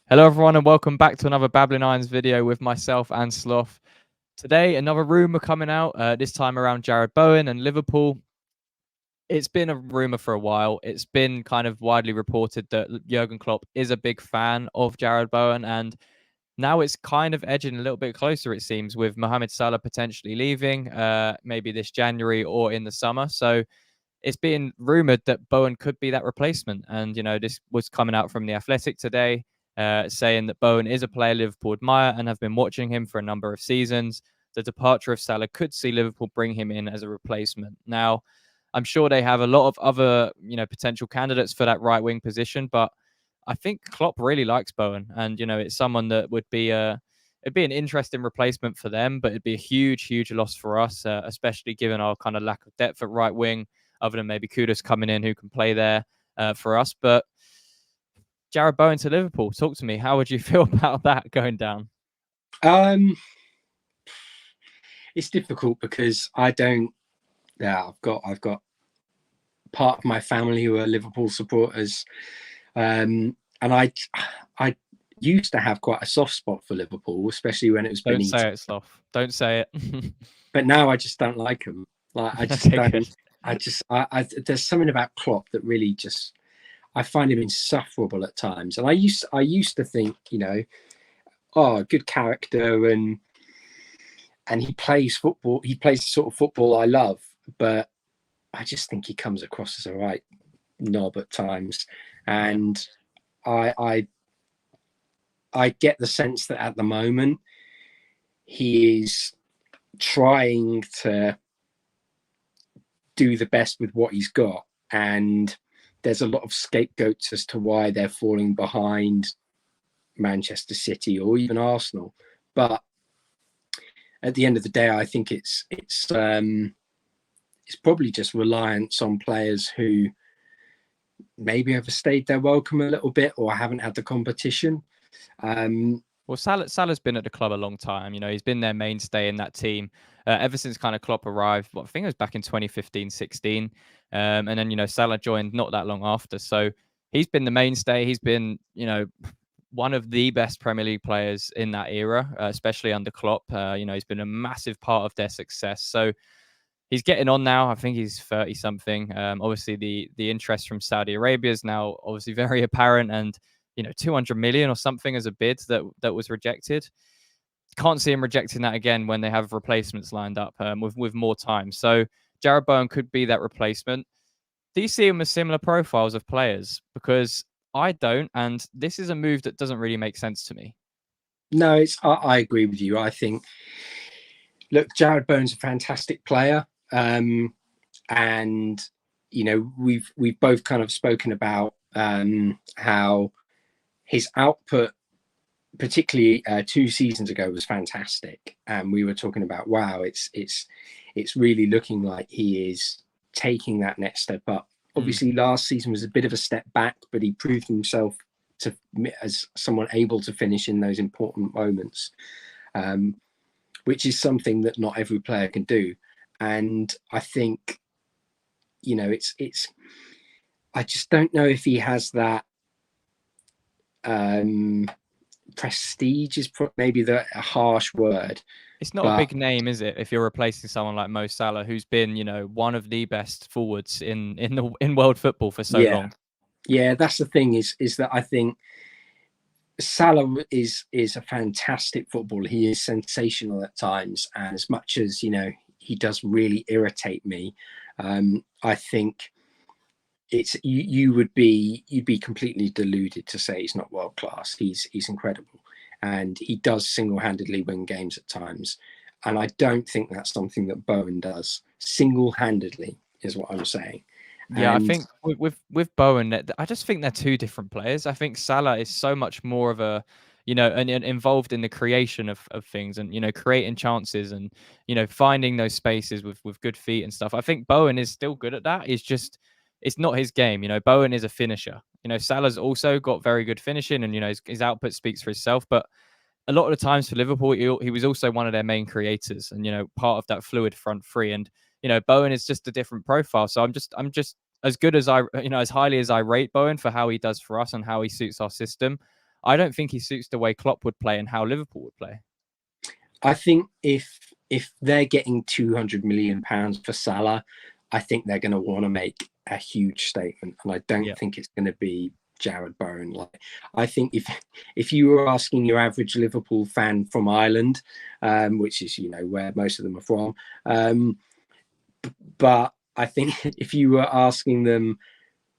Hello, everyone, and welcome back to another Babbling Irons video with myself and Sloth. Today, another rumour coming out, this time around Jarrod Bowen and Liverpool. It's been a rumour for a while. It's been kind of widely reported that Jurgen Klopp is a big fan of Jarrod Bowen, and now it's kind of edging a little bit closer, it seems, with Mohamed Salah potentially leaving, maybe this January or in the summer. So it's been rumored that Bowen could be that replacement. And, this was coming out from The Athletic today, saying that Bowen is a player Liverpool admire and have been watching him for a number of seasons. The departure of Salah could see Liverpool bring him in as a replacement. Now, I'm sure they have a lot of other, potential candidates for that right wing position, but I think Klopp really likes Bowen, and it's someone that would be it'd be an interesting replacement for them, but it'd be a huge, huge loss for us, especially given our kind of lack of depth at right wing, other than maybe Kudus coming in who can play there for us. But Jarrod Bowen to Liverpool, talk to me. How would you feel about that going down? It's difficult because I don't. Yeah, I've got part of my family who are Liverpool supporters, and I used to have quite a soft spot for Liverpool, especially when it was Don't Benitez. say it, Sloth. Don't say it. But now I just don't like them. Like I just Okay, don't. good. There's something about Klopp that really just I find him insufferable at times. And I used to think, good character and he plays football. He plays the sort of football I love, but I just think he comes across as a right knob at times. And I get the sense that at the moment he is trying to do the best with what he's got, and there's a lot of scapegoats as to why they're falling behind Manchester City or even Arsenal. But at the end of the day, I think it's probably just reliance on players who maybe overstayed their welcome a little bit or haven't had the competition. Well, Salah's been at the club a long time. He's been their mainstay in that team ever since kind of Klopp arrived. I think it was back in 2015-16. And then, Salah joined not that long after. So he's been the mainstay. He's been, one of the best Premier League players in that era, especially under Klopp. He's been a massive part of their success. So he's getting on now. I think he's 30 something. Obviously, the interest from Saudi Arabia is now obviously very apparent, and 200 million or something as a bid that was rejected. Can't see him rejecting that again when they have replacements lined up with more time. So Jarrod Bowen could be that replacement. Do you see him as similar profiles of players? Because I don't, and this is a move that doesn't really make sense to me. No, I agree with you. I think, look, Jarrod Bowen's a fantastic player, and we've both kind of spoken about how his output, particularly 2 seasons ago, was fantastic, and we were talking about, wow, it's really looking like he is taking that next step up. Obviously, last season was a bit of a step back, but he proved himself as someone able to finish in those important moments, which is something that not every player can do. And I think, it's. I just don't know if he has that. Prestige is maybe a harsh word. It's not a big name, is it? If you're replacing someone like Mo Salah, who's been, one of the best forwards in world football for so long. Yeah, that's the thing. Is that I think Salah is a fantastic footballer. He is sensational at times, and as much as he does really irritate me, I think it's you'd be completely deluded to say he's not world class. He's incredible, and he does single-handedly win games at times. And I don't think that's something that Bowen does single-handedly, is what I'm saying. Yeah, I think with Bowen, I just think they're two different players. I think Salah is so much more of a, and involved in the creation of things, and creating chances, and finding those spaces with good feet and stuff. I think Bowen is still good at that. It's not his game. Bowen is a finisher. Salah's also got very good finishing, and his output speaks for itself. But a lot of the times for Liverpool, he was also one of their main creators, and part of that fluid front three. And Bowen is just a different profile. So I'm just as good as as highly as I rate Bowen for how he does for us and how he suits our system. I don't think he suits the way Klopp would play and how Liverpool would play. I think if they're getting £200 million for Salah, I think they're going to want to make a huge statement, and I don't think it's going to be Jarrod Bowen. Like, I think if you were asking your average Liverpool fan from Ireland, which is where most of them are from, but I think if you were asking them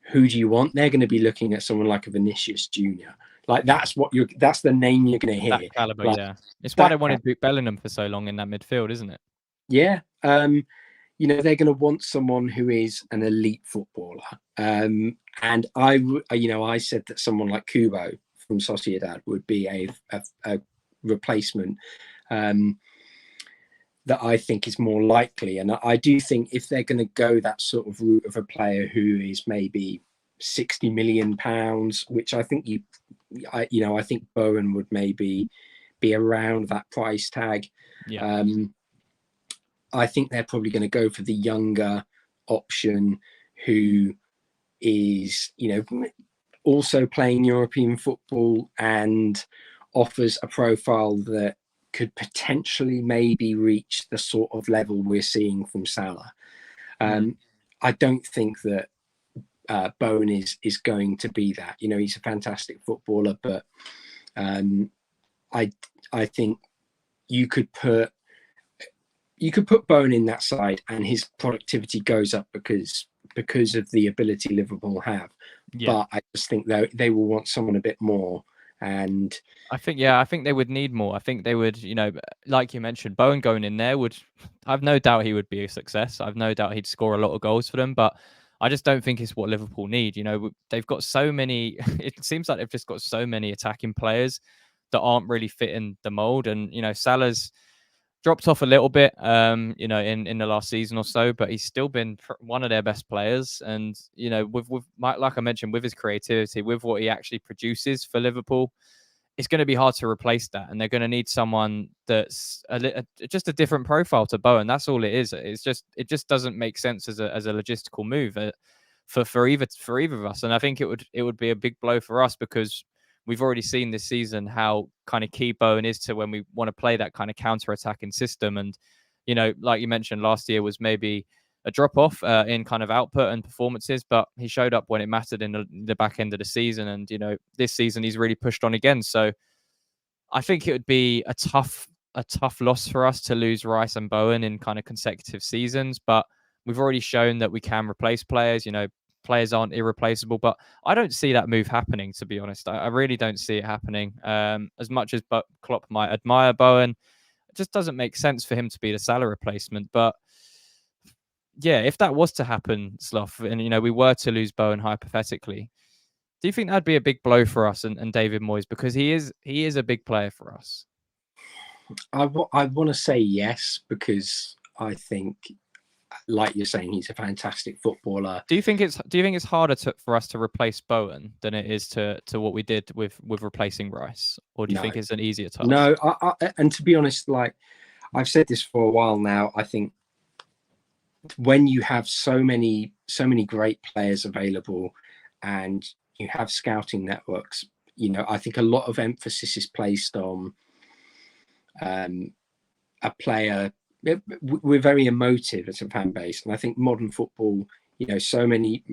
who do you want, they're going to be looking at someone like a Vinicius Junior. Like that's the name you're going to hear. That caliber, like, yeah. It's why they wanted Bellingham for so long in that midfield, isn't it? Yeah. They're going to want someone who is an elite footballer. And I said that someone like Kubo from Sociedad would be a replacement that I think is more likely. And I do think if they're going to go that sort of route of a player who is maybe £60 million, which I think I think Bowen would maybe be around that price tag. Yeah. I think they're probably going to go for the younger option who is, also playing European football and offers a profile that could potentially maybe reach the sort of level we're seeing from Salah. I don't think that Bowen is going to be that. He's a fantastic footballer, but I think you could put Bowen in that side and his productivity goes up because of the ability Liverpool have. Yeah. But I just think they will want someone a bit more. And I think they would need more. I think they would, like you mentioned, Bowen going in there I've no doubt he would be a success. I've no doubt he'd score a lot of goals for them, but I just don't think it's what Liverpool need. They've got so many, it seems like they've just got so many attacking players that aren't really fitting the mold. And, Salah's dropped off a little bit, in the last season or so, but he's still been one of their best players. And, with like I mentioned, with his creativity, with what he actually produces for Liverpool, it's going to be hard to replace that. And they're going to need someone that's just a different profile to Bowen. That's all it is. It just doesn't make sense as a logistical move for either of us. And I think it would be a big blow for us because we've already seen this season how kind of key Bowen is to when we want to play that kind of counter-attacking system. And, like you mentioned, last year was maybe a drop-off in kind of output and performances, but he showed up when it mattered in the back end of the season. And, this season he's really pushed on again. So I think it would be a tough loss for us to lose Rice and Bowen in kind of consecutive seasons. But we've already shown that we can replace players. Players aren't irreplaceable, but I don't see that move happening, to be honest. I really don't see it happening. As much as Klopp might admire Bowen, it just doesn't make sense for him to be the Salah replacement. But yeah, if that was to happen, Slough, and we were to lose Bowen hypothetically, do you think that'd be a big blow for us and David Moyes, because he is a big player for us? I want to say yes, because I think, like you're saying, he's a fantastic footballer. Do you think it's harder for us to replace Bowen than it is to what we did with replacing Rice, or do you think it's an easier task? No, and to be honest, like I've said this for a while now, I think when you have so many great players available and you have scouting networks, I think a lot of emphasis is placed on a player. We're very emotive as a fan base, and I think modern football, so many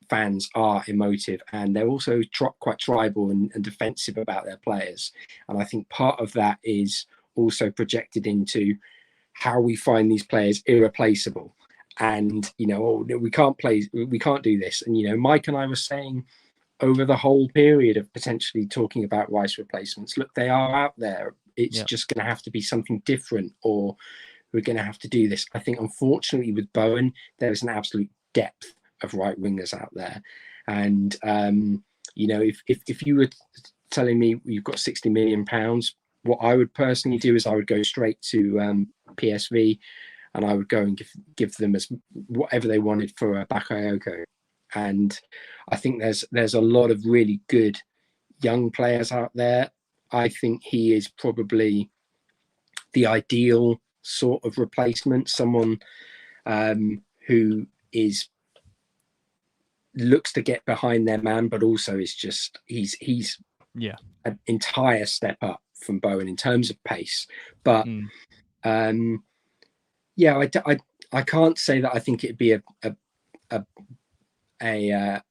fans are emotive, and they're also quite tribal and defensive about their players. And I think part of that is also projected into how we find these players irreplaceable. And we can't do this. And Mike and I were saying over the whole period of potentially talking about Rice replacements, look, they are out there. It's just going to have to be something different, or we're going to have to do this. I think, unfortunately, with Bowen, there is an absolute depth of right wingers out there. And, if you were telling me you've got £60 million, what I would personally do is I would go straight to PSV and I would go and give them whatever they wanted for Bakayoko. And I think there's a lot of really good young players out there. I think he is probably the ideal sort of replacement, someone who looks to get behind their man, but also is just he's an entire step up from Bowen in terms of pace. But I can't say that I think it'd be a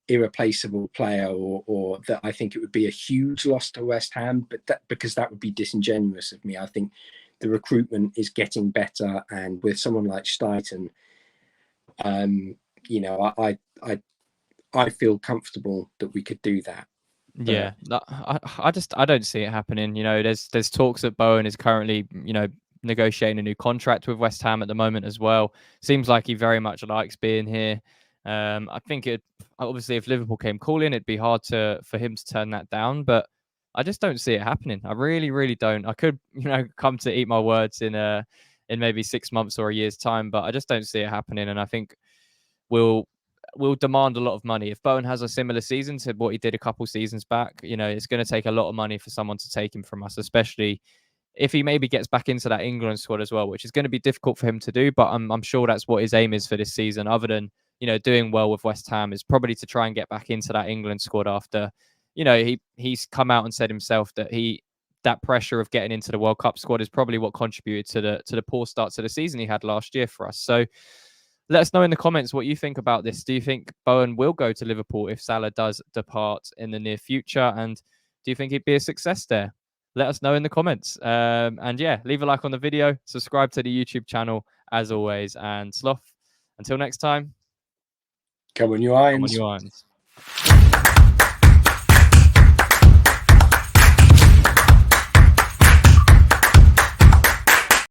irreplaceable player, or that I think it would be a huge loss to West Ham, but because that would be disingenuous of me. I think the recruitment is getting better, and with someone like Stuyton, I feel comfortable that we could do that. Yeah, I don't see it happening. There's talks that Bowen is currently, negotiating a new contract with West Ham at the moment as well. Seems like he very much likes being here. I think obviously if Liverpool came calling, it'd be hard for him to turn that down, but I just don't see it happening. I really, really don't. I could, come to eat my words in maybe 6 months or a year's time, but I just don't see it happening. And I think we'll demand a lot of money. If Bowen has a similar season to what he did a couple seasons back, it's going to take a lot of money for someone to take him from us, especially if he maybe gets back into that England squad as well, which is going to be difficult for him to do. But I'm sure that's what his aim is for this season, other than, doing well with West Ham, is probably to try and get back into that England squad after, he's come out and said himself that that pressure of getting into the World Cup squad is probably what contributed to the poor start to the season he had last year for us. So let us know in the comments what you think about this. Do you think Bowen will go to Liverpool if Salah does depart in the near future? And do you think he'd be a success there? Let us know in the comments. And yeah, leave a like on the video, subscribe to the YouTube channel as always. And Sloth, until next time, come on, you irons. Come on, you irons.